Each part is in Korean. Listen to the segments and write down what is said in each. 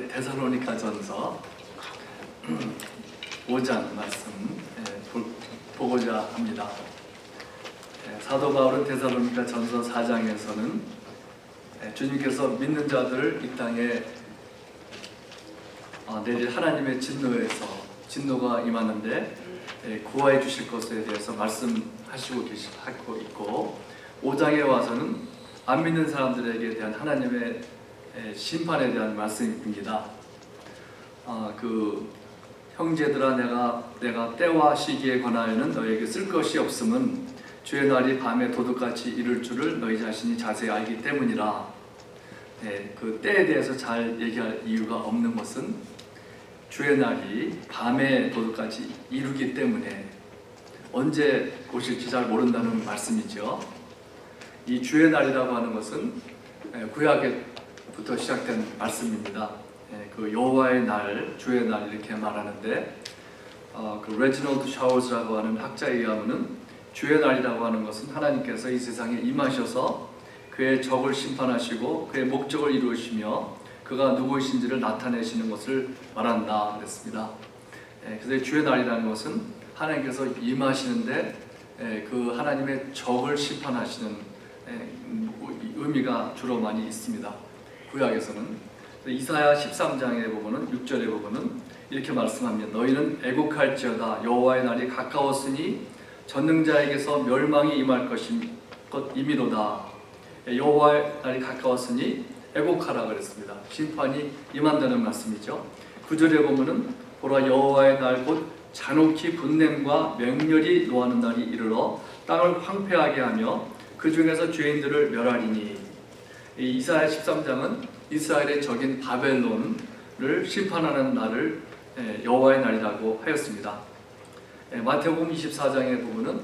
데살로니가전서 5장 말씀 보고자 합니다. 사도 바울은 데살로니가전서 4장에서는 주님께서 믿는 자들을 이 땅에 내릴 하나님의 진노가 임하는데 구하여 주실 것에 대해서 말씀하시고 있고, 5장에 와서는 안 믿는 사람들에게 대한 하나님의 심판에 대한 말씀입니다. 형제들아, 내가 때와 시기에 관하여는 너에게 쓸 것이 없음은 주의 날이 밤에 도둑같이 이를 줄을 너희 자신이 자세히 알기 때문이라. 그 때에 대해서 잘 얘기할 이유가 없는 것은 주의 날이 밤에 도둑같이 이루기 때문에 언제 오실지 잘 모른다는 말씀이죠. 이 주의 날이라고 하는 것은 구약부터 시작된 말씀입니다. 그 여호와의 날, 주의 날 이렇게 말하는데, 그 레지널드 샤워즈라고 하는 학자에 의하면은 주의 날이라고 하는 것은 하나님께서 이 세상에 임하셔서 그의 적을 심판하시고 그의 목적을 이루시며 그가 누구이신지를 나타내시는 것을 말한다 그랬습니다. 그래서 주의 날이라는 것은 하나님께서 임하시는데 그 하나님의 적을 심판하시는 의미가 주로 많이 있습니다. 구약에서는. 이사야 13장에 보면은 6절에 보면은 이렇게 말씀합니다. 너희는 애국할지어다. 여호와의 날이 가까웠으니 전능자에게서 멸망이 임할 것이미로다. 여호와의 날이 가까웠으니 애국하라 그랬습니다. 심판이 임한다는 말씀이죠. 9절에 보면은 보라, 여호와의 날 곧 잔혹히 분냄과 맹렬히 노하는 날이 이르러 땅을 황폐하게 하며 그 중에서 죄인들을 멸하리니. 이사야 13장은 이스라엘의 적인 바벨론을 심판하는 날을 여호와의 날이라고 하였습니다. 마태복음 24장에 보면은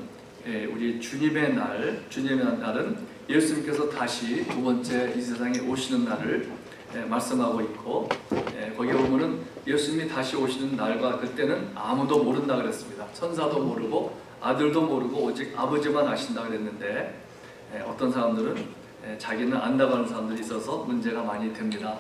우리 주님의 날은 예수님께서 다시 두 번째 이 세상에 오시는 날을 말씀하고 있고, 거기에 보면은 예수님이 다시 오시는 날과 그때는 아무도 모른다 그랬습니다. 천사도 모르고 아들도 모르고 오직 아버지만 아신다 그랬는데, 어떤 사람들은 자기는 안다고 하는 사람들이 있어서 문제가 많이 됩니다.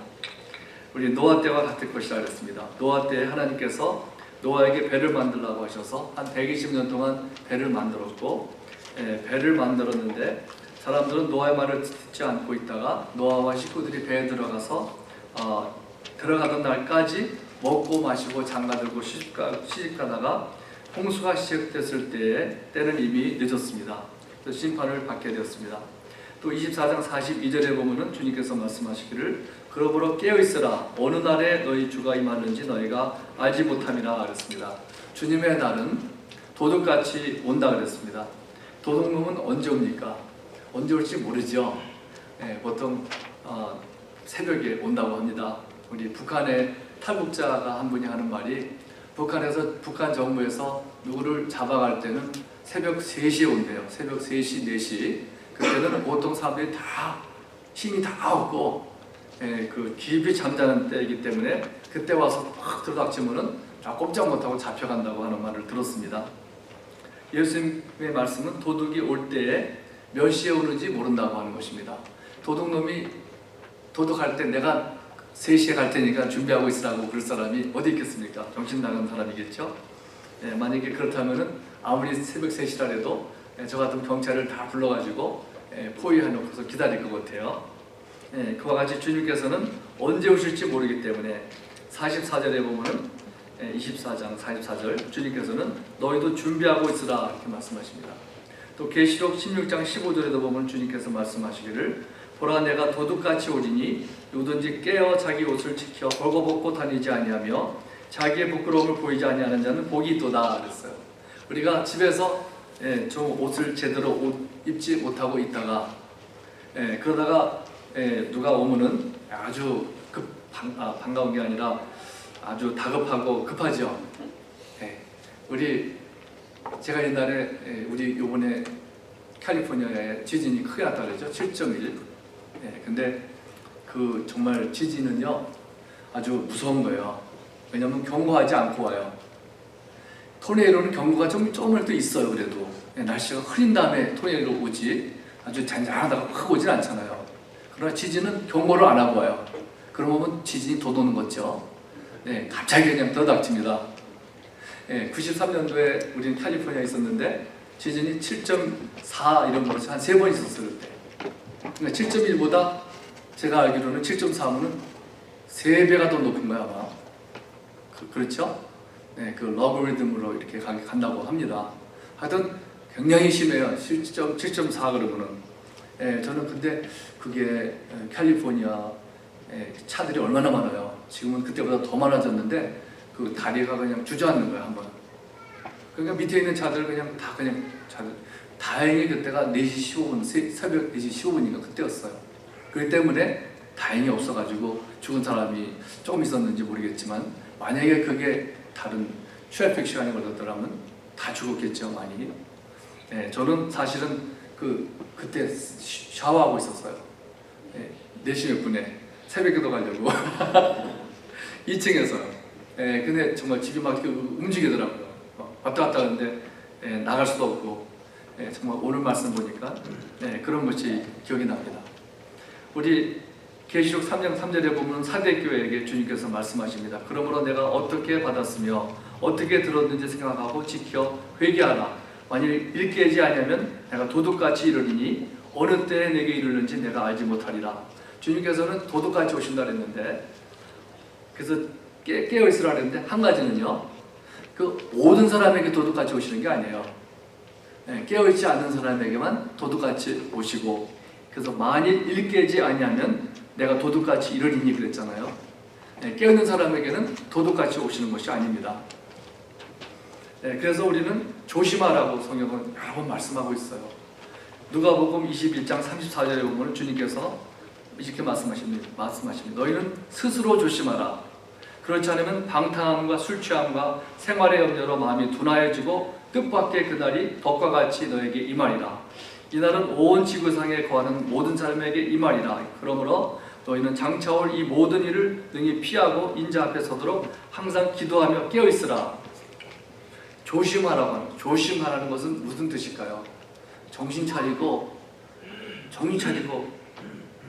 우리 노아 때와 같을 것이라 그랬습니다. 노아 때 하나님께서 노아에게 배를 만들라고 하셔서 한 120년 동안 배를 만들었고, 배를 만들었는데 사람들은 노아의 말을 듣지 않고 있다가 노아와 식구들이 배에 들어가서 들어가던 날까지 먹고 마시고 장가들고 시집가다가 홍수가 시작됐을 때는 이미 늦었습니다. 그래서 심판을 받게 되었습니다. 또 24장 42절에 보면은 주님께서 말씀하시기를 그러므로 깨어있으라. 어느 날에 너희 주가 임하는지 너희가 알지 못함이라 그랬습니다. 주님의 날은 도둑같이 온다 그랬습니다. 도둑놈은 언제 옵니까? 언제 올지 모르죠. 보통 새벽에 온다고 합니다. 우리 북한의 탈북자가 한 분이 하는 말이, 북한 정부에서 누구를 잡아갈 때는 새벽 3시에 온대요. 새벽 3시, 4시. 그때는 보통 사람들이 다 힘이 다 없고 그 깊이 잠자는 때이기 때문에 그때 와서 팍 들어닥치면은 꼼짝 못하고 잡혀간다고 하는 말을 들었습니다. 예수님의 말씀은 도둑이 올 때에 몇 시에 오는지 모른다고 하는 것입니다. 도둑놈이 도둑할 때 내가 3시에 갈 테니까 준비하고 있으라고 그럴 사람이 어디 있겠습니까? 정신 나간 사람이겠죠? 만약에 그렇다면은 아무리 새벽 3시라 해도 저 같은 경찰을 다 불러가지고 포위해놓고서 기다릴 것 같아요. 그와 같이 주님께서는 언제 오실지 모르기 때문에 44절에 보면은 24장 44절 주님께서는 너희도 준비하고 있으라 이렇게 말씀하십니다. 또 계시록 16장 15절에도 보면 주님께서 말씀하시기를 보라, 내가 도둑같이 오리니 누구든지 깨어 자기 옷을 지켜 벌거벗고 다니지 아니하며 자기의 부끄러움을 보이지 아니하는 자는 복이 있도다 그랬어요. 우리가 집에서 좀 옷을 제대로 입지 못하고 있다가 그러다가 누가 오면은 아주 반가운 게 아니라 아주 다급하고 급하죠. 제가 옛날에 우리 요번에 캘리포니아에 지진이 크게 났다 그랬죠. 7.1. 근데 그 정말 지진은요 아주 무서운 거예요. 왜냐하면 경고하지 않고 와요. 토네이도는 경고가 조금은 또 있어요. 그래도 날씨가 흐린 다음에 토네이도 오지 아주 잔잔하다가 확 오진 않잖아요. 그러나 지진은 경고를 안 하고 와요. 그러면 지진이 돋오는 거죠. 갑자기 그냥 더닥칩니다. 93년도에 우리는 캘리포니아에 있었는데 지진이 7.4 이런 거로 한 3번 있었어요. 그때. 그러니까 7.1보다 제가 알기로는 7.3은 3배가 더 높은 거야 아마. 그렇죠? 그 러그리즘으로 이렇게 간다고 합니다. 하여튼 굉장히 심해요. 7.4 그러면은. 저는 근데 그게 캘리포니아 차들이 얼마나 많아요. 지금은 그때보다 더 많아졌는데 그 다리가 그냥 주저앉는 거야 한번. 그러니까 밑에 있는 차들 그냥 다 그냥 차들. 다행히 그때가 4시 15분, 새벽 4시 15분인가 그때였어요. 그렇기 때문에 다행히 없어가지고 죽은 사람이 조금 있었는지 모르겠지만 만약에 그게 다른 트래픽 시간에 걸렸더라면 다 죽었겠죠 많이. 저는 사실은 그때 샤워하고 있었어요. 4시 몇 분에 새벽에도 가려고 2층에서. 근데 정말 집이 막 움직이더라고요. 왔다 갔다 하는데 나갈 수도 없고. 정말 오늘 말씀 보니까 그런 것이 기억이 납니다. 우리 계시록 3장 3절에 보면 사대교회에게 주님께서 말씀하십니다. 그러므로 내가 어떻게 받았으며 어떻게 들었는지 생각하고 지켜 회개하라. 만일 일깨지 아니하면 내가 도둑같이 이르리니 어느 때에 내게 이르는지 내가 알지 못하리라. 주님께서는 도둑같이 오신다 그랬는데, 그래서 깨어있으라 그랬는데 한 가지는요, 그 모든 사람에게 도둑같이 오시는 게 아니에요. 깨어있지 않는 사람에게만 도둑같이 오시고, 그래서 만일 일깨지 아니하면 내가 도둑같이 이르리니 그랬잖아요. 깨어있는 사람에게는 도둑같이 오시는 것이 아닙니다. 그래서 우리는 조심하라고 성경은 여러 번 말씀하고 있어요. 누가복음 21장 34절에 보면 주님께서 이렇게 말씀하십니다. 너희는 스스로 조심하라. 그렇지 않으면 방탕함과 술 취함과 생활의 염려로 마음이 둔하여지고 뜻밖의 그날이 덕과 같이 너에게 임하리라. 이날은 온 지구상에 거하는 모든 사람에게 임하리라. 그러므로 너희는 장차 올 이 모든 일을 능히 피하고 인자 앞에 서도록 항상 기도하며 깨어있으라. 조심하라고 하는, 조심하라는 것은 무슨 뜻일까요? 정신 차리고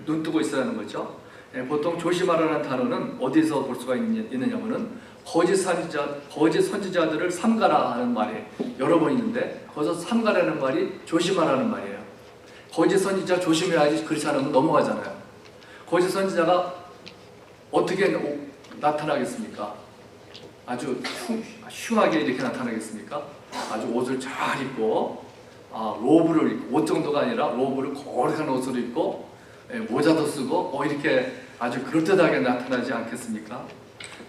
눈 뜨고 있으라는 거죠. 보통 조심하라는 단어는 어디서 볼 수가 있느냐면은 거짓 선지자들을 삼가라 하는 말이 여러 번 있는데, 거기서 삼가라는 말이 조심하라는 말이에요. 거짓 선지자 조심해야지, 그렇지 않으면 넘어가잖아요. 거짓 선지자가 어떻게 나타나겠습니까? 아주 흉하게 이렇게 나타나겠습니까? 아주 옷을 잘 입고, 로브를 입고, 옷 정도가 아니라 로브를 거룩한 옷을 입고 모자도 쓰고 이렇게 아주 그럴듯하게 나타나지 않겠습니까?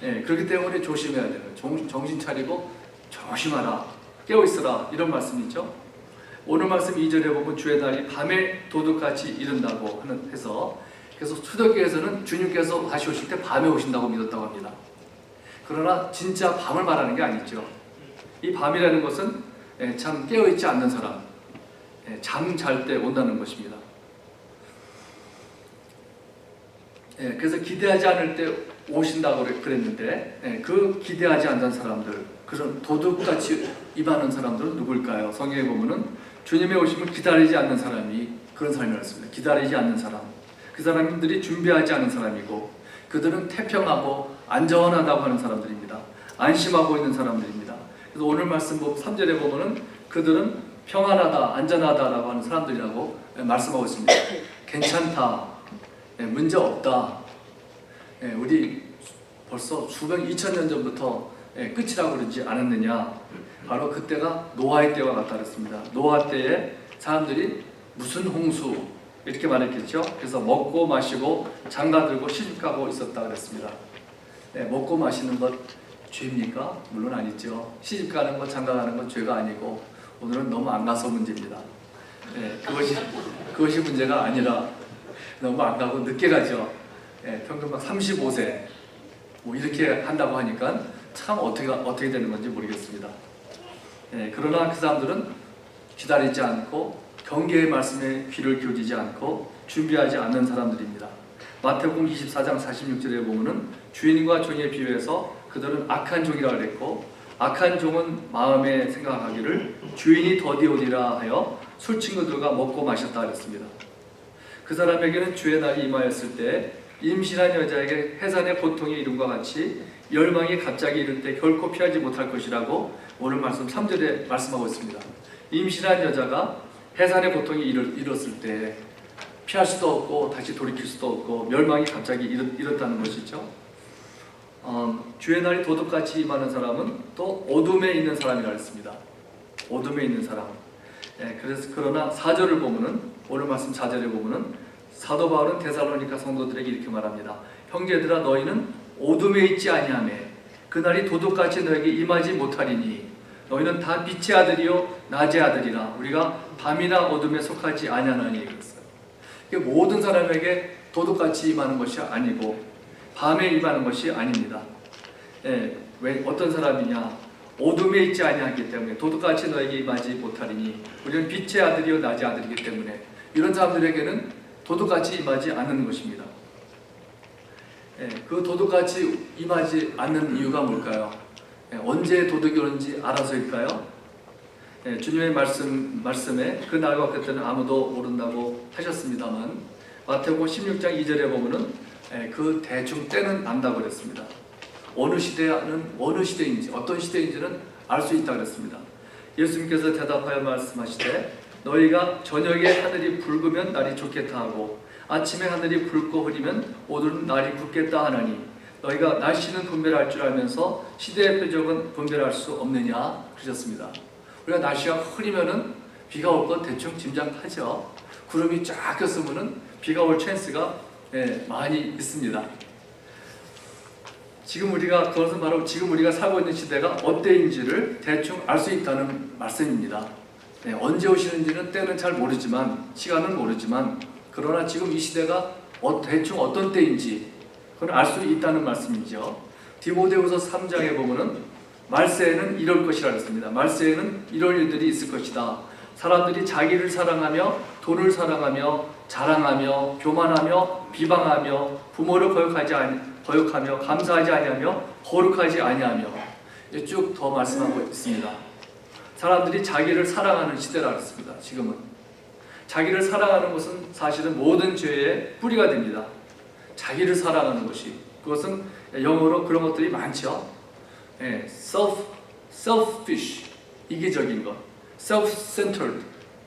그렇기 때문에 조심해야 돼요. 정신 차리고 조심하라, 깨어있으라, 이런 말씀이죠. 오늘 말씀 2절에 보면 주의 날이 밤에 도둑같이 이른다고 해서, 그래서 초대교회에서는 주님께서 다시 오실 때 밤에 오신다고 믿었다고 합니다. 그러나 진짜 밤을 말하는 게 아니죠. 이 밤이라는 것은 참 깨어있지 않는 사람, 잠 잘 때 온다는 것입니다. 그래서 기대하지 않을 때 오신다고 그랬는데, 그 기대하지 않는 사람들, 그런 도둑같이 임하는 사람들은 누굴까요? 성경에 보면은 주님의 오심을 기다리지 않는 사람이 그런 사람이었습니다. 기다리지 않는 사람, 그 사람들이 준비하지 않은 사람이고, 그들은 태평하고 안전하다고 하는 사람들입니다. 안심하고 있는 사람들입니다. 그래서 오늘 말씀 3절에 보면은 그들은 평안하다, 안전하다라고 하는 사람들이라고 말씀하고 있습니다. 괜찮다, 문제 없다. 우리 벌써 수백 2000년 전부터 끝이라고 그러지 않았느냐. 바로 그때가 노아의 때와 같다 그랬습니다. 노아 때에 사람들이 무슨 홍수 이렇게 말했겠죠. 그래서 먹고 마시고 장가들고 시집가고 있었다 그랬습니다. 먹고 마시는 것 죄입니까? 물론 아니죠. 시집가는 것, 장가가는 건 죄가 아니고, 오늘은 너무 안 가서 문제입니다. 그것이 문제가 아니라 너무 안 가고 늦게 가죠. 평균 막 35세 뭐 이렇게 한다고 하니까 참 어떻게 되는 건지 모르겠습니다. 그러나 그 사람들은 기다리지 않고 경계의 말씀에 귀를 기울이지 않고 준비하지 않는 사람들입니다. 마태복음 24장 46절에 보면은 주인과 종에 비유해서 그들은 악한 종이라 그랬고, 악한 종은 마음에 생각하기를 주인이 더디오리라 하여 술 친구들과 먹고 마셨다 그랬습니다. 그 사람에게는 주의 날이 임하였을 때 임신한 여자에게 해산의 고통이 이름과 같이 멸망이 갑자기 이를 때 결코 피하지 못할 것이라고 오늘 말씀 3절에 말씀하고 있습니다. 임신한 여자가 해산의 고통이 이뤘을 때 피할 수도 없고 다시 돌이킬 수도 없고 멸망이 갑자기 이뤘다는 것이죠. 주의 날이 도둑같이 임하는 사람은 또 어둠에 있는 사람이라 했습니다. 어둠에 있는 사람. 그러나 4절을 보면은, 오늘 말씀 4절에 보면은 사도 바울은 데살로니가 성도들에게 이렇게 말합니다. 형제들아, 너희는 어둠에 있지 아니하며 그날이 도둑같이 너에게 임하지 못하리니 너희는 다 빛의 아들이요 낮의 아들이라. 우리가 밤이나 어둠에 속하지 아니하나니. 그랬어요. 모든 사람에게 도둑같이 임하는 것이 아니고 밤에 임하는 것이 아닙니다. 왜 어떤 사람이냐? 어둠에 있지 아니하기 때문에 도둑같이 너에게 임하지 못하리니 우리는 빛의 아들이요 낮의 아들이기 때문에 이런 사람들에게는 도둑같이 임하지 않는 것입니다. 그 도둑같이 임하지 않는 이유가 뭘까요? 언제 도둑이 오는지 알아서일까요? 주님의 말씀에 그 날과 그때는 아무도 모른다고 하셨습니다만 마태복음 16장 2절에 보면은 그 대충 때는 안다고 그랬습니다. 어느 시대는 어느 시대인지 어떤 시대인지는 알 수 있다고 그랬습니다. 예수님께서 대답하여 말씀하시되 너희가 저녁에 하늘이 붉으면 날이 좋겠다 하고 아침에 하늘이 붉고 흐리면 오늘은 날이 굵겠다 하나니 너희가 날씨는 분별할 줄 알면서 시대의 표적은 분별할 수 없느냐 그러셨습니다. 우리가 날씨가 흐리면은 비가 올 것 대충 짐작하죠. 구름이 쫙 꼈으면은 비가 올 찬스가 많이 있습니다. 그것은 바로 지금 우리가 살고 있는 시대가 어때인지를 대충 알 수 있다는 말씀입니다. 언제 오시는지는 때는 잘 모르지만, 시간은 모르지만, 그러나 지금 이 시대가 대충 어떤 때인지 그걸 알 수 있다는 말씀이죠. 디모데후서 3장에 보면은 말세에는 이럴 것이라 했습니다. 말세에는 이런 일들이 있을 것이다. 사람들이 자기를 사랑하며 돈을 사랑하며 자랑하며 교만하며 비방하며 부모를 거역하며 감사하지 아니하며 거룩하지 아니하며 쭉 더 말씀하고 있습니다. 사람들이 자기를 사랑하는 시대라 했습니다. 지금은 자기를 사랑하는 것은 사실은 모든 죄의 뿌리가 됩니다. 자기를 사랑하는 것이, 그것은 영어로 그런 것들이 많죠. selfish, 이기적인 것, self-centered,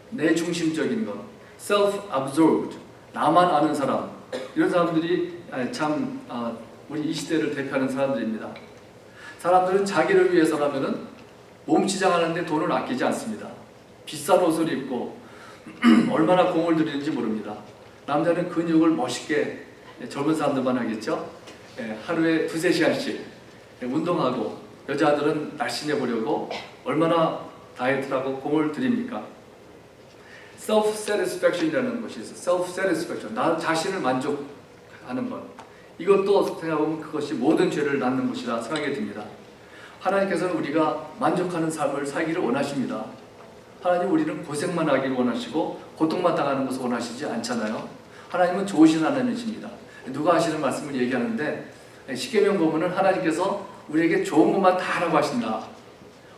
내 중심적인 것, self-absorbed, 나만 아는 사람, 이런 사람들이 참 우리 이 시대를 대표하는 사람들입니다. 사람들은 자기를 위해서라면은 몸치장하는데 돈을 아끼지 않습니다. 비싼 옷을 입고 얼마나 공을 들이는지 모릅니다. 남자는 근육을 멋있게, 젊은 사람들만 하겠죠. 하루에 2-3시간씩 운동하고, 여자들은 날씬해 보려고 얼마나 다이어트를 하고 공을 들입니까? self-satisfaction이라는 것이 있어요. self-satisfaction, 나 자신을 만족하는 것. 이것도 생각해보면 그것이 모든 죄를 낳는 것이라 생각이 듭니다. 하나님께서는 우리가 만족하는 삶을 살기를 원하십니다. 하나님, 우리는 고생만 하기를 원하시고 고통만 당하는 것을 원하시지 않잖아요. 하나님은 좋으신 하나님이십니다. 누가 하시는 말씀을 얘기하는데, 십계명 보면은 하나님께서 우리에게 좋은 것만 다 하라고 하신다.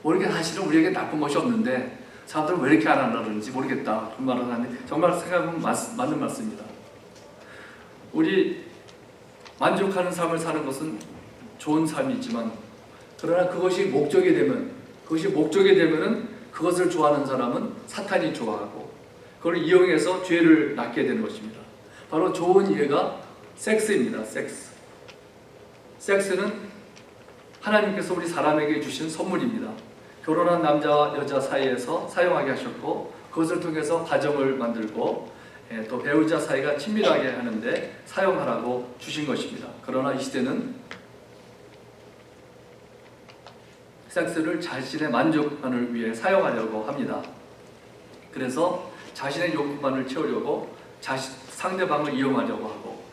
우리에게 사실은 우리에게 나쁜 것이 없는데 사람들은 왜 이렇게 안 하는지 모르겠다, 그런 말을 하는데 정말 생각해보면 맞는 말씀입니다. 우리 만족하는 삶을 사는 것은 좋은 삶이지만, 그러나 그것이 목적이 되면은 그것을 좋아하는 사람은 사탄이 좋아하고 그걸 이용해서 죄를 낳게 되는 것입니다. 바로 좋은 예가 섹스입니다. 섹스는 하나님께서 우리 사람에게 주신 선물입니다. 결혼한 남자와 여자 사이에서 사용하게 하셨고, 그것을 통해서 가정을 만들고 또 배우자 사이가 친밀하게 하는데 사용하라고 주신 것입니다. 그러나 이 시대는 섹스를 자신의 만족만을 위해 사용하려고 합니다. 그래서 자신의 욕구만을 채우려고 상대방을 이용하려고 하고,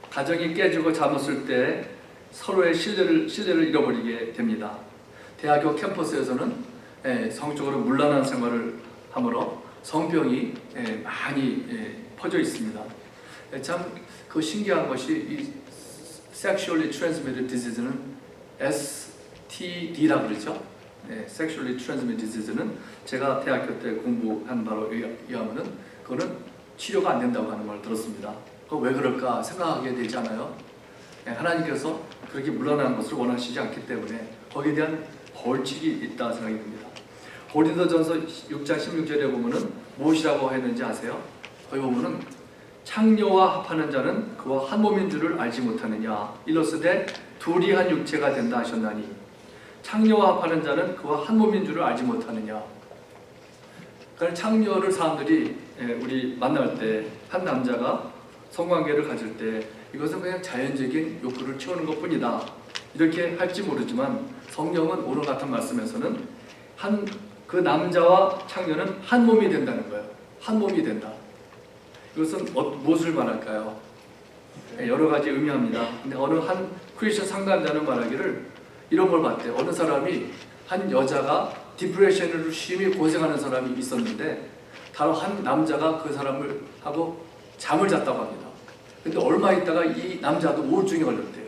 가정이 깨지고 잠없을 때 서로의 신뢰를 잃어버리게 됩니다. 대학교 캠퍼스에서는 성적으로 문란한 생활을 하므로 성병이 많이 퍼져 있습니다. 참 그 신기한 것이 이 Sexually Transmitted Disease는 STD라고 그러죠. Sexually Transmitted Disease는 제가 대학교 때 공부한 바로 의하면은 그거는 치료가 안 된다고 하는 걸 들었습니다. 그거 왜 그럴까 생각하게 되잖아요. 하나님께서 그렇게 물러나는 것을 원하시지 않기 때문에 거기에 대한 벌칙이 있다 생각이 듭니다. 고린도전서 6장 16절에 보면은 무엇이라고 했는지 아세요? 거기 보면은 창녀와 합하는 자는 그와 한 몸인 줄을 알지 못하느냐. 일러스되 둘이 한 육체가 된다 하셨나니 창녀와 합하는 자는 그와 한 몸인 줄을 알지 못하느냐. 그러니까 창녀를 사람들이 우리 만날 때 한 남자가 성관계를 가질 때 이것은 그냥 자연적인 욕구를 채우는 것뿐이다 이렇게 할지 모르지만 성경은 오늘 같은 말씀에서는 그 남자와 창녀는 한 몸이 된다는 거예요. 한 몸이 된다. 이것은 무엇을 말할까요? 여러 가지 의미합니다. 근데 어느 한 크리스천 상담자는 말하기를 이런 걸 봤대요. 어느 사람이 한 여자가 디프레션으로 심히 고생하는 사람이 있었는데 다른 한 남자가 그 사람을 하고 잠을 잤다고 합니다. 근데 얼마 있다가 이 남자도 우울증에 걸렸대요.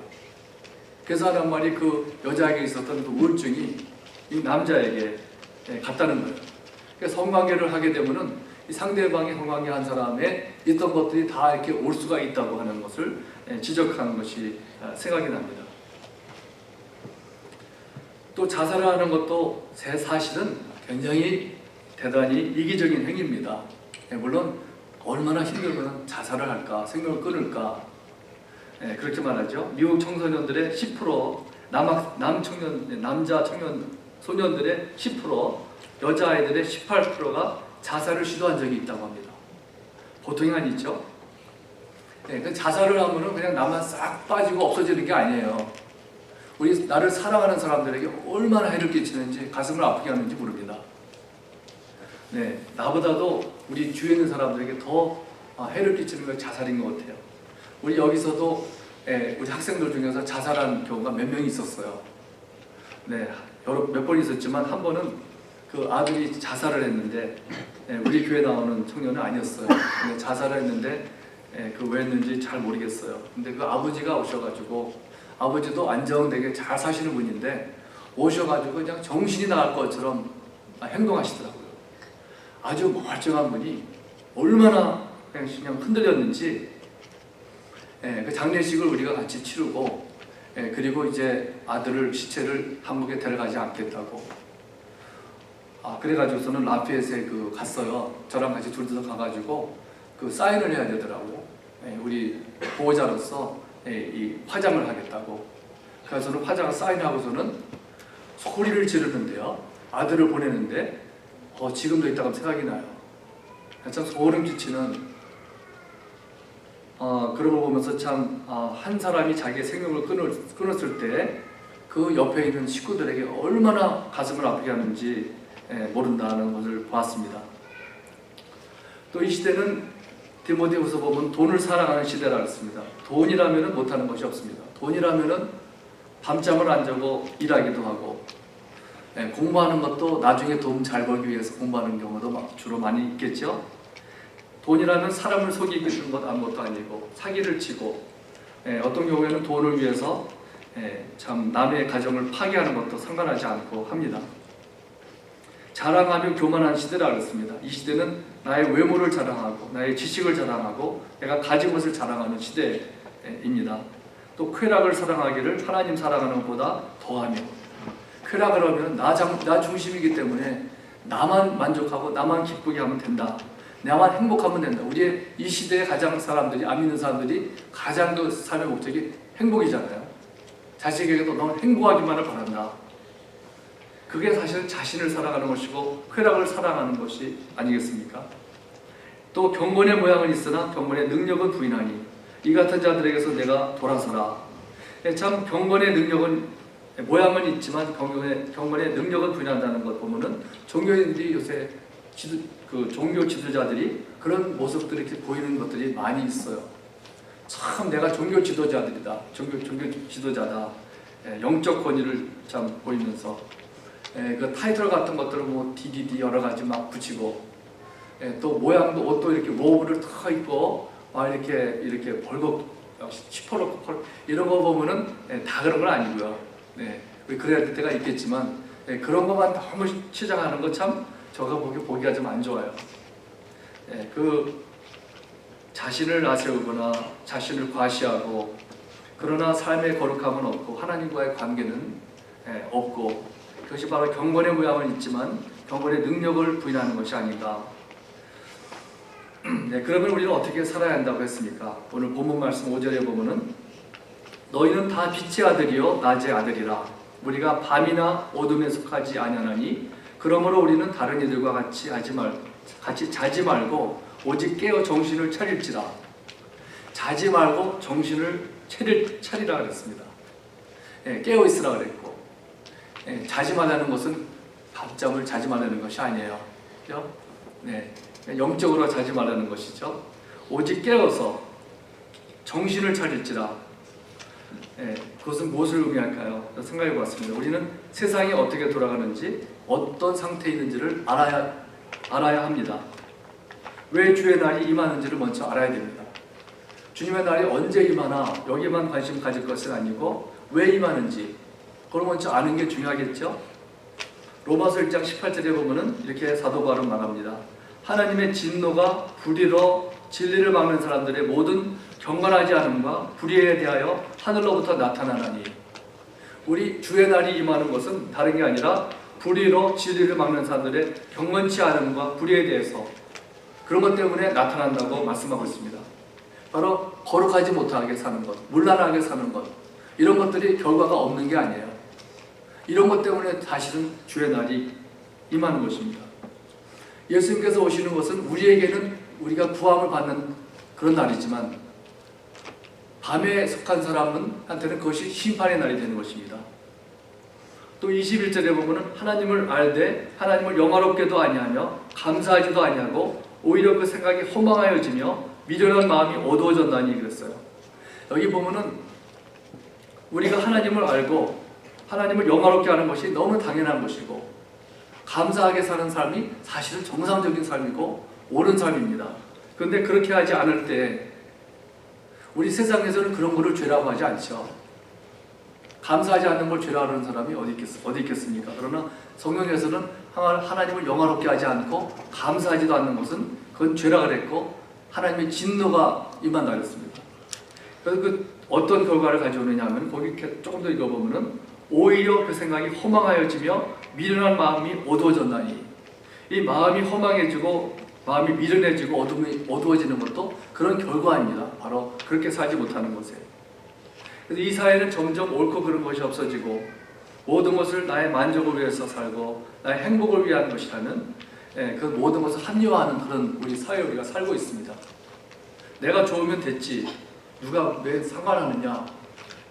그래서 하는 말이 그 여자에게 있었던 그 우울증이 이 남자에게 갔다는 거예요. 그래서 성관계를 하게 되면은 이 상대방이 성관계 한 사람의 있던 것들이 다 이렇게 올 수가 있다고 하는 것을 지적하는 것이 생각이 납니다. 또 자살을 하는 것도 사실은 굉장히 대단히 이기적인 행위입니다. 물론 얼마나 힘들면 자살을 할까, 생명을 끊을까 그렇게 말하죠. 미국 청소년들의 10%, 남자 청년 소년들의 10%, 여자아이들의 18%가 자살을 시도한 적이 있다고 합니다. 보통이 아니죠. 자살을 하면은 그냥 나만 싹 빠지고 없어지는 게 아니에요. 우리 나를 사랑하는 사람들에게 얼마나 해를 끼치는지 가슴을 아프게 하는지 모릅니다. 나보다도 우리 주위에 있는 사람들에게 더 해를 끼치는 건 자살인 것 같아요. 우리 여기서도 우리 학생들 중에서 자살한 경우가 몇 명이 있었어요. 몇 번 있었지만 한 번은 그 아들이 자살을 했는데 우리 교회 나오는 청년은 아니었어요. 근데 자살을 했는데 그 왜 했는지 잘 모르겠어요. 근데 그 아버지가 오셔가지고 아버지도 안정되게 잘 사시는 분인데 오셔가지고 그냥 정신이 나갈 것처럼 행동하시더라고요. 아주 멀쩡한 분이 얼마나 그냥 흔들렸는지 그 장례식을 우리가 같이 치르고 그리고 이제 아들을 시체를 한국에 데려가지 않겠다고 그래가지고서는 라피에트에 갔어요. 저랑 같이 둘이서 가가지고 그 사인을 해야 되더라고요. 우리 보호자로서 이 화장을 하겠다고. 그래서는 화장을 사인하고서는 소리를 지르는데요. 아들을 보내는데 지금도 이따가 생각이 나요. 참 소름 끼치는 그런 걸 보면서 참 한 사람이 자기의 생명을 끊었을 때 그 옆에 있는 식구들에게 얼마나 가슴을 아프게 하는지 모른다는 것을 보았습니다. 또 이 시대는 디모데후서 보면 돈을 사랑하는 시대라 했습니다. 돈이라면 못하는 것이 없습니다. 돈이라면 밤잠을 안 자고 일하기도 하고 공부하는 것도 나중에 돈 잘 벌기 위해서 공부하는 경우도 주로 많이 있겠죠. 돈이라면 사람을 속이는 것 아무것도 아니고 사기를 치고 어떤 경우에는 돈을 위해서 참 남의 가정을 파괴하는 것도 상관하지 않고 합니다. 자랑하며 교만한 시대라 그랬습니다. 이 시대는 나의 외모를 자랑하고 나의 지식을 자랑하고 내가 가진 것을 자랑하는 시대입니다. 또 쾌락을 사랑하기를 하나님 사랑하는 것보다 더하며 쾌락을 하면 나 중심이기 때문에 나만 만족하고 나만 기쁘게 하면 된다. 나만 행복하면 된다. 우리의 이 시대의 가장 사람들이 안 믿는 사람들이 가장 그 삶의 목적이 행복이잖아요. 자식에게도 너무 행복하기만을 바란다. 그게 사실 자신을 사랑하는 것이고 쾌락을 사랑하는 것이 아니겠습니까? 또 경건의 모양은 있으나 경건의 능력은 부인하니 이 같은 자들에게서 내가 돌아서라. 참 경건의 능력은 모양은 있지만 경건의 능력은 부인한다는 것 보면은 종교인들이 요새 종교 지도자들이 그런 모습들이 이렇게 보이는 것들이 많이 있어요. 참 내가 종교 지도자들이다. 종교 지도자다. 영적 권위를 참 보이면서 그 타이틀 같은 것들을 뭐 DDD 여러 가지 막 붙이고 또 모양도 옷도 이렇게 로브를 탁 입고 막 이렇게 벌겋 시퍼렇고 이런 거 보면은 다 그런 건 아니고요. 그래야 될 때가 있겠지만 그런 것만 너무 치장하는 거 참 저가 보기가 좀 안 좋아요. 자신을 나세우거나 자신을 과시하고 그러나 삶의 거룩함은 없고 하나님과의 관계는 없고 그것이 바로 경건의 모양은 있지만 경건의 능력을 부인하는 것이 아닌가. 네, 그러면 우리는 어떻게 살아야 한다고 했습니까? 오늘 본문 말씀 5절에 보면은 너희는 다 빛의 아들이요 낮의 아들이라 우리가 밤이나 어둠에 속하지 아니하나니 그러므로 우리는 다른 이들과 같이 자지 말고 오직 깨어 정신을 차릴지라. 자지 말고 정신을 차리라 그랬습니다. 깨어 있으라 그랬고 자지 말라는 것은 밤잠을 자지 말라는 것이 아니에요. 그렇죠? 네, 영적으로 자지 말라는 것이죠. 오직 깨어서 정신을 차릴지라. 그것은 무엇을 의미할까요? 생각해 보았습니다. 우리는 세상이 어떻게 돌아가는지 어떤 상태에 있는지를 알아야 합니다. 왜 주의 날이 임하는지를 먼저 알아야 됩니다. 주님의 날이 언제 임하나 여기만 관심 가질 것은 아니고 왜 임하는지 그걸 먼저 아는 게 중요하겠죠. 로마서 1장 18절에 보면은 이렇게 사도 바울은 말합니다. 하나님의 진노가 불의로 진리를 막는 사람들의 모든 경건하지 않음과 불의에 대하여 하늘로부터 나타나나니. 우리 주의 날이 임하는 것은 다른 게 아니라 불의로 진리를 막는 사람들의 경건치 않음과 불의에 대해서 그런 것 때문에 나타난다고 말씀하고 있습니다. 바로 거룩하지 못하게 사는 것, 문란하게 사는 것, 이런 것들이 결과가 없는 게 아니에요. 이런 것 때문에 사실은 주의 날이 임하는 것입니다. 예수님께서 오시는 것은 우리에게는 우리가 구함을 받는 그런 날이지만 밤에 속한 사람한테는 그것이 심판의 날이 되는 것입니다. 또 21절에 보면 하나님을 알되 하나님을 영화롭게도 아니하며 감사하지도 아니하고 오히려 그 생각이 허망하여지며 미련한 마음이 어두워졌나니 그랬어요. 여기 보면은 우리가 하나님을 알고 하나님을 영화롭게 하는 것이 너무 당연한 것이고 감사하게 사는 삶이 사실은 정상적인 삶이고 옳은 삶입니다. 그런데 그렇게 하지 않을 때 우리 세상에서는 그런 것을 죄라고 하지 않죠. 감사하지 않는 걸 죄라고 하는 사람이 어디 있겠습니까? 그러나 성경에서는 하나님을 영화롭게 하지 않고 감사하지도 않는 것은 그건 죄라 그랬고 하나님의 진노가 임한다 그랬습니다. 그래서 그 어떤 결과를 가져오느냐 하면 거기 조금 더 읽어보면은 오히려 그 생각이 허망하여지며 미련한 마음이 어두워졌나니. 이 마음이 허망해지고 마음이 미련해지고 어두워지는 것도 그런 결과입니다. 바로 그렇게 살지 못하는 것에. 그래서 이 사회는 점점 옳고 그른 것이 없어지고 모든 것을 나의 만족을 위해서 살고 나의 행복을 위한 것이라는 그 모든 것을 합리화하는 그런 우리 사회에 우리가 살고 있습니다. 내가 좋으면 됐지 누가 왜 상관하느냐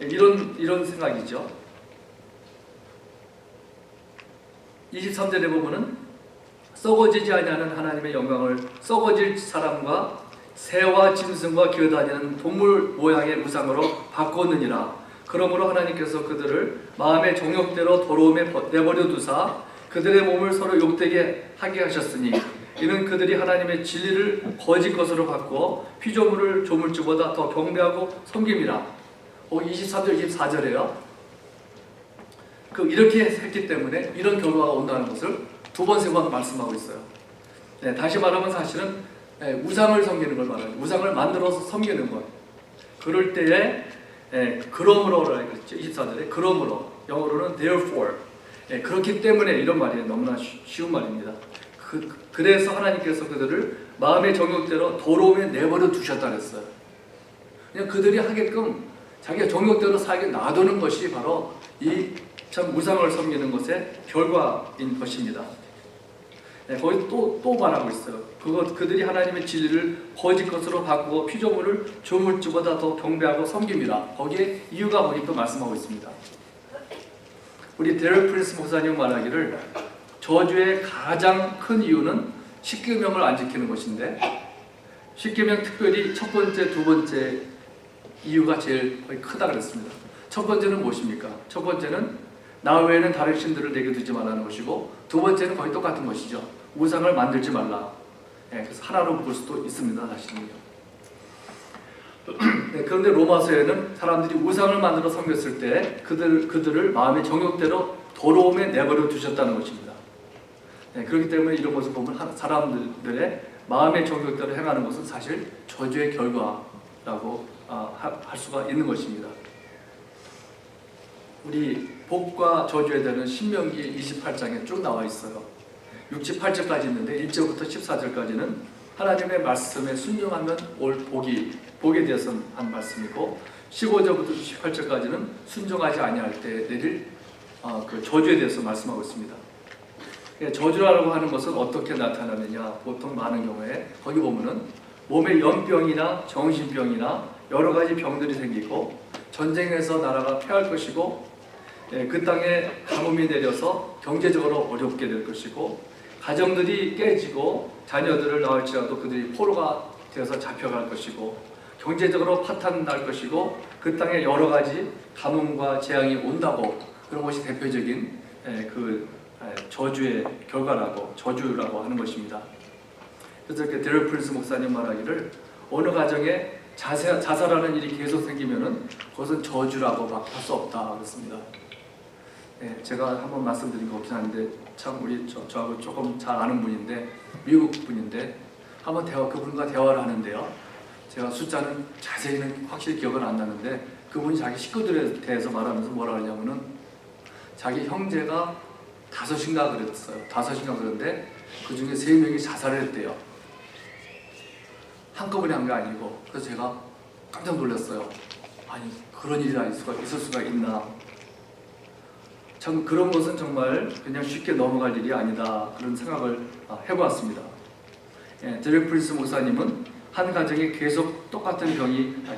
이런 생각이죠. 23절에 보면은 썩어지지 아니하는 하나님의 영광을 썩어질 사람과 새와 짐승과 기어다니는 동물 모양의 우상으로 바꾸느니라. 그러므로 하나님께서 그들을 마음의 정욕대로 더러움에 내버려 두사 그들의 몸을 서로 욕되게 하게 하셨으니 이는 그들이 하나님의 진리를 거짓 것으로 바꾸어 피조물을 조물주보다 더 경배하고 섬김이라. 23절 24절에요. 이렇게 했기 때문에 이런 결과가 온다는 것을 두 번, 세 번 말씀하고 있어요. 네, 다시 말하면 사실은 우상을 섬기는 걸 말하죠. 우상을 만들어서 섬기는 것. 그럴 때에 그러므로라고 그랬죠. 24절에 그러므로, 영어로는 therefore. 그렇기 때문에 이런 말이 너무나 쉬운 말입니다. 그래서 하나님께서 그들을 마음의 정욕대로 더러움에 내버려 두셨다 그랬어요. 그냥 그들이 하게끔 자기가 정욕대로 살게 놔두는 것이 바로 이 참 우상을 섬기는 것의 결과인 것입니다. 거기 또 말하고 있어요. 그들이 하나님의 진리를 거짓 것으로 바꾸고 피조물을 조물주보다 더 경배하고 섬김이라. 거기에 이유가 거기 또 말씀하고 있습니다. 우리 데럴 프린스 목사님 말하기를 저주의 가장 큰 이유는 십계명을 안 지키는 것인데 십계명 특별히 첫 번째, 두 번째 이유가 제일 거의 크다 그랬습니다. 첫 번째는 무엇입니까? 첫 번째는 나 외에는 다른 신들을 내게 두지 말라는 것이고 두 번째는 거의 똑같은 것이죠. 우상을 만들지 말라. 그래서 하나로 볼 수도 있습니다. 사실은요. 그런데 로마서에는 사람들이 우상을 만들어 섬겼을 때 그들을 마음의 정욕대로 더러움에 내버려 두셨다는 것입니다. 그렇기 때문에 이런 것을 보면 사람들의 마음의 정욕대로 행하는 것은 사실 저주의 결과라고 할 수가 있는 것입니다. 우리 복과 저주에 대한 신명기 28장에 쭉 나와 있어요. 68절까지 있는데 1절부터 14절까지는 하나님의 말씀에 순종하면 올 복에 대해서 한 말씀이고 15절부터 18절까지는 순종하지 아니할 때 내릴 그 저주에 대해서 말씀하고 있습니다. 저주라고 하는 것은 어떻게 나타나느냐, 보통 많은 경우에 거기 보면은 몸에 연병이나 정신병이나 여러 가지 병들이 생기고 전쟁에서 나라가 패할 것이고 그 땅에 가뭄이 내려서 경제적으로 어렵게 될 것이고 가정들이 깨지고 자녀들을 낳을지라도 그들이 포로가 되어서 잡혀갈 것이고 경제적으로 파탄 날 것이고 그 땅에 여러 가지 가뭄과 재앙이 온다고, 그런 것이 대표적인 저주의 결과라고, 저주라고 하는 것입니다. 그래서 이렇게 데럴 프린스 목사님 말하기를 어느 가정에 자살하는 일이 계속 생기면은 그것은 저주라고 할 수 없다 그랬습니다. 제가 한번 말씀드린 거 없긴 한데 참 저하고 조금 잘 아는 분인데, 미국 분인데 한번 그분과 대화를 하는데요. 제가 숫자는 자세히는 확실히 기억은 안 나는데 그분이 자기 식구들에 대해서 말하면서 뭐라 하냐면은 자기 형제가 5인가 그랬어요. 5인가 그랬는데 그 중에 3명이 자살을 했대요. 한꺼번에 한 게 아니고. 그래서 제가 깜짝 놀랐어요. 아니, 그런 일이 있을 수가 있나. 참 그런 것은 정말 그냥 쉽게 넘어갈 일이 아니다, 그런 생각을 해보았습니다. 데럴 프린스 목사님은 한 가정에 계속 똑같은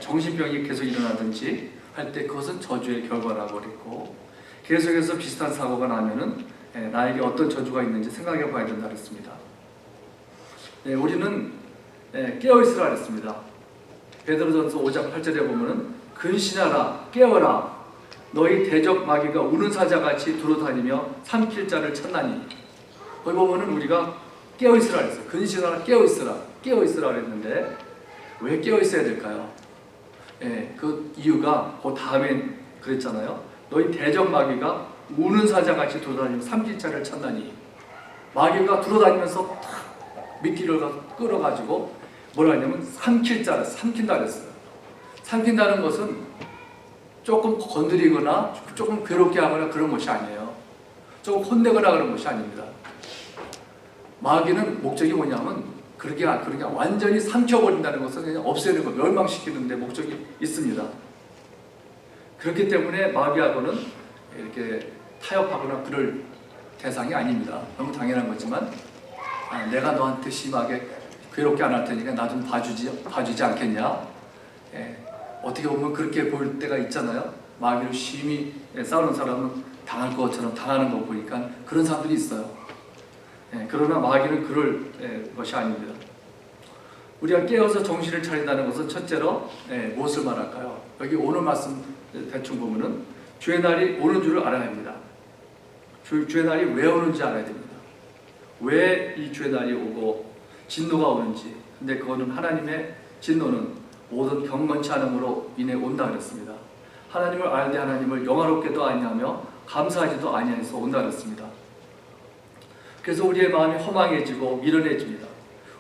정신병이 계속 일어나든지 할 때 그것은 저주의 결과라고 그랬고, 계속해서 비슷한 사고가 나면은 나에게 어떤 저주가 있는지 생각해 봐야 된다 그랬습니다. 우리는 깨어있으라 그랬습니다. 베드로전서 5장 8절에 보면은 근신하라, 깨어라, 너희 대적 마귀가 우는 사자같이 두루다니며 삼킬 자를 찾나니. 거기 보면은 우리가 깨어있으라 그랬어요. 근신하라, 깨어있으라 그랬는데 왜 깨어있어야 될까요? 그 이유가 그 다음에 그랬잖아요. 너희 대적 마귀가 우는 사자같이 두루다니며 삼킬 자를 찾나니. 마귀가 두루다니면서 미끼를 끌어가지고 뭐라 하냐면 삼킨다 그랬어요. 삼킨다는 것은 조금 건드리거나 조금 괴롭게 하거나 그런 것이 아니에요. 조금 혼내거나 그런 것이 아닙니다. 마귀는 목적이 뭐냐면 그렇게 완전히 삼켜버린다는 것은 그냥 없애는 거, 멸망시키는 데 목적이 있습니다. 그렇기 때문에 마귀하고는 이렇게 타협하거나 그럴 대상이 아닙니다. 너무 당연한 거지만 내가 너한테 심하게 괴롭게 안 할 테니까 나 좀 봐주지 않겠냐. 어떻게 보면 그렇게 보일 때가 있잖아요. 마귀를 심히 싸우는 사람은 당할 것처럼 당하는 거 보니까 그런 사람들이 있어요. 그러나 마귀는 그럴 것이 아닙니다. 우리가 깨어서 정신을 차린다는 것은 첫째로 무엇을 말할까요? 여기 오늘 말씀 대충 보면은 주의 날이 오는 줄을 알아야 합니다. 주의 날이 왜 오는지 알아야 됩니다. 왜 이 주의 날이 오고 진노가 오는지. 근데 그거는 하나님의 진노는 모든 경건치 않음으로 인해 온다 그랬습니다. 하나님을 알되 하나님을 영화롭게도 아니하며 감사하지도 아니해서 온다 그랬습니다. 그래서 우리의 마음이 허망해지고 미련해집니다.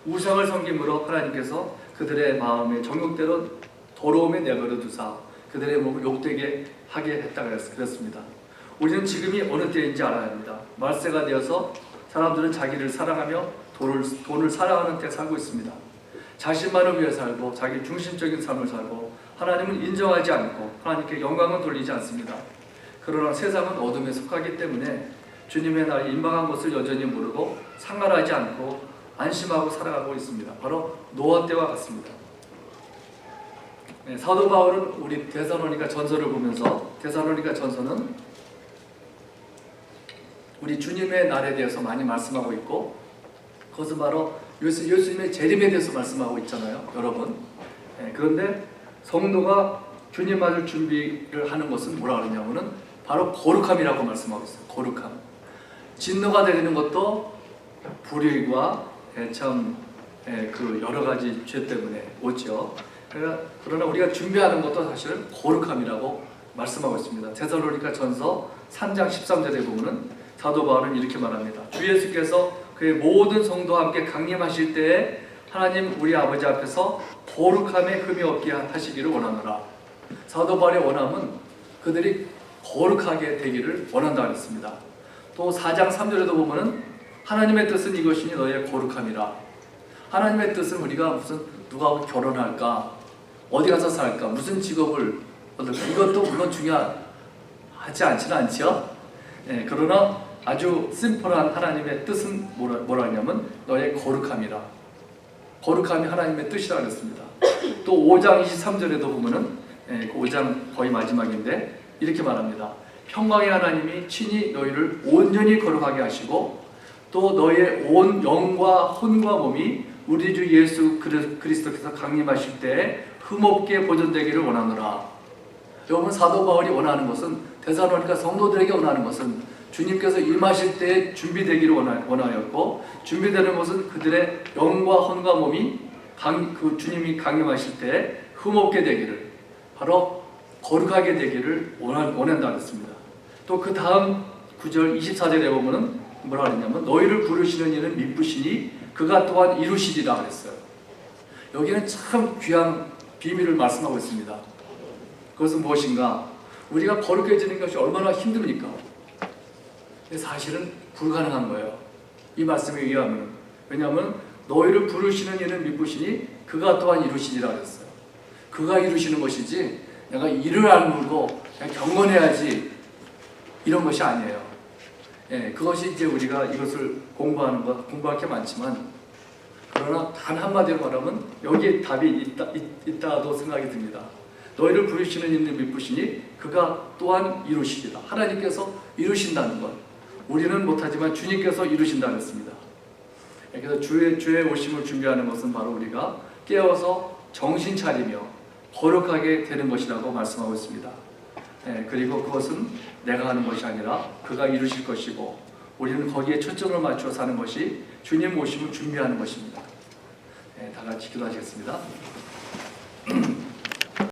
우상을 섬김으로 하나님께서 그들의 마음의 정욕대로 더러움에 내버려 두사 그들의 몸을 욕되게 하게 했다 그랬습니다. 우리는 지금이 어느 때인지 알아야 합니다. 말세가 되어서 사람들은 자기를 사랑하며 돈을 사랑하는 때 살고 있습니다. 자신만을 위해 살고 자기 중심적인 삶을 살고 하나님을 인정하지 않고 하나님께 영광을 돌리지 않습니다. 그러나 세상은 어둠에 속하기 때문에 주님의 날이 임박한 것을 여전히 모르고 상관하지 않고 안심하고 살아가고 있습니다. 바로 노아 때와 같습니다. 사도 바울은 우리 데살로니가 전서를 보면서 데살로니가 전서는 우리 주님의 날에 대해서 많이 말씀하고 있고 그것은 바로 예수님의 재림에 대해서 말씀하고 있잖아요, 여러분. 그런데 성도가 주님 맞을 준비를 하는 것은 뭐라 그러냐면은 바로 거룩함이라고 말씀하고 있어요. 거룩함. 진노가 내리는 것도 불의와 그 여러 가지 죄 때문에 오죠. 그러나 우리가 준비하는 것도 사실은 거룩함이라고 말씀하고 있습니다. 데살로니가 전서 3장 13절에 보면은 사도 바울은 이렇게 말합니다. 주 예수께서 그의 모든 성도와 함께 강림하실 때에 하나님 우리 아버지 앞에서 거룩함에 흠이 없게 하시기를 원하노라. 사도 바울의 원함은 그들이 거룩하게 되기를 원한다 그랬습니다. 또 4장 3절에도 보면은 하나님의 뜻은 이것이니 너의 거룩함이라. 하나님의 뜻은 우리가 무슨 누가 결혼할까, 어디 가서 살까, 무슨 직업을 얻을까, 이것도 물론 중요하지 않지는 않지요. 그러나 아주 심플한 하나님의 뜻은 뭐라 하냐면 너의 거룩함이라. 거룩함이 하나님의 뜻이라 그랬습니다. 또 5장 23절에도 보면은 5장 거의 마지막인데 이렇게 말합니다. 평강의 하나님이 친히 너희를 온전히 거룩하게 하시고 또 너희의 온 영과 혼과 몸이 우리 주 예수 그리스도께서 강림하실 때에 흠없게 보존되기를 원하노라. 여러분, 사도 바울이 원하는 것은, 데살로니가 성도들에게 원하는 것은 주님께서 임하실 때에 준비되기를 원하였고, 준비되는 것은 그들의 영과 혼과 몸이 그 주님이 강림하실 때에 흠없게 되기를, 바로 거룩하게 되기를 원한다 그랬습니다. 또 그 다음 9절 24절에 보면은 뭐라 그랬냐면 너희를 부르시는 이는 미쁘시니 그가 또한 이루시리라 그랬어요. 여기는 참 귀한 비밀을 말씀하고 있습니다. 그것은 무엇인가? 우리가 거룩해지는 것이 얼마나 힘듭니까? 사실은 불가능한 거예요. 이 말씀에 의하면. 왜냐하면 너희를 부르시는 이는 미쁘시니 그가 또한 이루시리라 그랬어요. 그가 이루시는 것이지 내가 이를 알고 그냥 경건해야지 이런 것이 아니에요. 그것이 이제 우리가 이것을 공부할 게 많지만, 그러나 단 한마디로 말하면 여기에 답이 있다도 생각이 듭니다. 너희를 부르시는 이는 미쁘시니 그가 또한 이루시리라. 하나님께서 이루신다는 것, 우리는 못하지만 주님께서 이루신다는 것입니다. 그래서 주의 오심을 준비하는 것은 바로 우리가 깨어서 정신 차리며 거룩하게 되는 것이라고 말씀하고 있습니다. 그리고 그것은 내가 하는 것이 아니라 그가 이루실 것이고, 우리는 거기에 초점을 맞춰 사는 것이 주님 오심을 준비하는 것입니다. 다 같이 기도하시겠습니다.